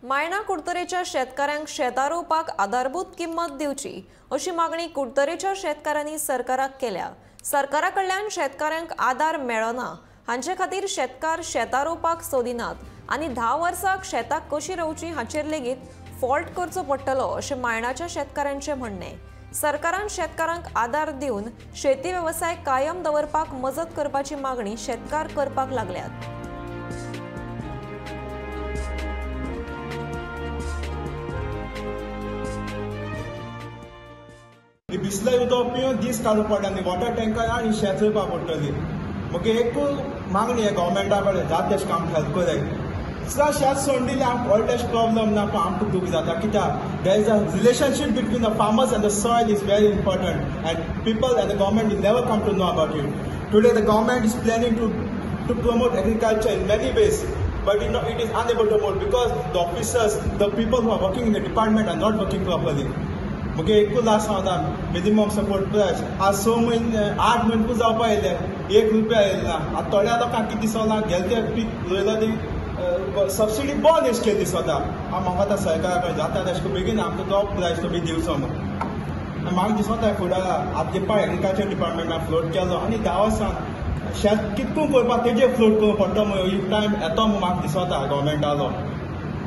मायना कुडतरेच्या शेतकऱ्यांक शेतां रोवपाक आधारभूत किंमत दिवची अशी मागणी कुडतरेच्या शेतकारांनी सरकाराक केल्या। सरकारा कडल्यान शेतकऱ्यांक आधार मेळना, हांचे खातीर शेतकार शेतां रोवपाक सोदिनात आनी 10 वर्सांक शेतां कशी रोवची हाचेर लेगीत फॉल्ट करचो पडटलो अशें मायणाच्या शेतकारांचें म्हणणें। सरकारान शेतकारांक आधार दिवन शेती वेवसाय कायम दवरपाक मजत करपाची मागणी शेतकार करपाक लागल्यात। बिस्लय उदक पिवन दीस काडूंक पडटा आनी वॉटर टँकर आनी शेत रोवपाक पडटली। म्हगे एकूच मागणी आहे गव्हर्मेंटा कडेन जाता तशें आमकां हेल्प कराय। सुद्दां शेत सोडून दिलें आमकां व्हड तशें प्रॉब्लम ना, पूण आमकां दूख जाता कित्याक there is a relationship between the farmers and the soil is very important and people and the government will never come to know about it. Today the government is planning to promote agriculture in many ways, but it is unable to promote because the officers, the people who are working in the department are not working properly. मुगे एकूच last सांगता, minimum support प्रायस आज 6 म्हयने 8 म्हयने जावपा येयले, 1 रुपया येयना। आतां थोड्या लोकांक कितें दिसना, गेले ते पीक रोयला ती सबसिडी बंद एश केली दिसता। म्हाका आतां सरकारा कडेन जाता तशें बेगीन आमकां तो प्रायस तो बी दिवचो म्हूण म्हाका दिसता। फुडें आतां पार्ट एग्रीकल्चर डिपार्टमेंटान फ्लोट केलो आनी 10 वर्सां शेत कितको करपाक तेजेर फ्लोट करूंक पडटा म्हणून टायम येतो म्हूण म्हाका दिसता गव्हर्मेंटालो।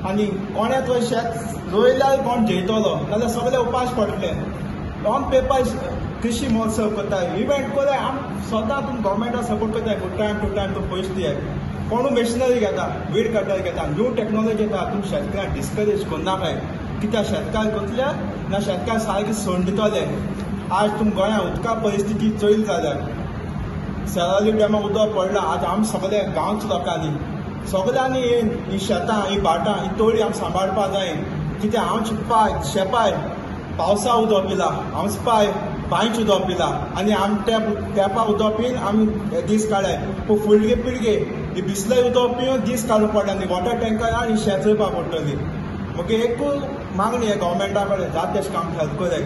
आनी कोणें तो शेत रोयल्यार कोण जेयतलो जाल्यार सगळे उपास पडटले। ऑन पेपर कृषी महोत्सव करताय, इव्हेंट कोराय, आम स्वता तुमी गव्हर्मेंटाक सपोर्ट करताय, टायम टू टायम तो पयशे दियाय। कोण मशिनरी घेता, वीड कटर घेता, न्यू टॅक्नॉलॉजी येता, तुमी शेतकऱ्यांक डिस्करेज करनाकाय कित्याक शेतकार करतले ना शेतकार सारके सोडून दितले। आज तुमी गोंयांत उदका परिस्थिती चोयल जाल्यार सेराली डॅमाक उदक पडलां, आज आमी सगळे गांवच्या लोकांनी सगळ्यांनी ही शेतां ही भाटां ही तोळी आमी सांबाळपा जाय कित्याक आमचे पाय शेपाय पावसा उदक पिला, आमचे पाय बांयचे उदक पिला आनी आमी टॅपा उदक पिवन आमी दीस काडय। पूण फुडले पिळगे ही बिस्लय उदक पिवन दीस काडूंक पडटा आनी वॉटर टँकर आनी शेत रोवपाक पडटली। म्हगे एकूच मागणी आहे गव्हर्मेंटा कडेन जाता तशें आमकां हेल्प कराय।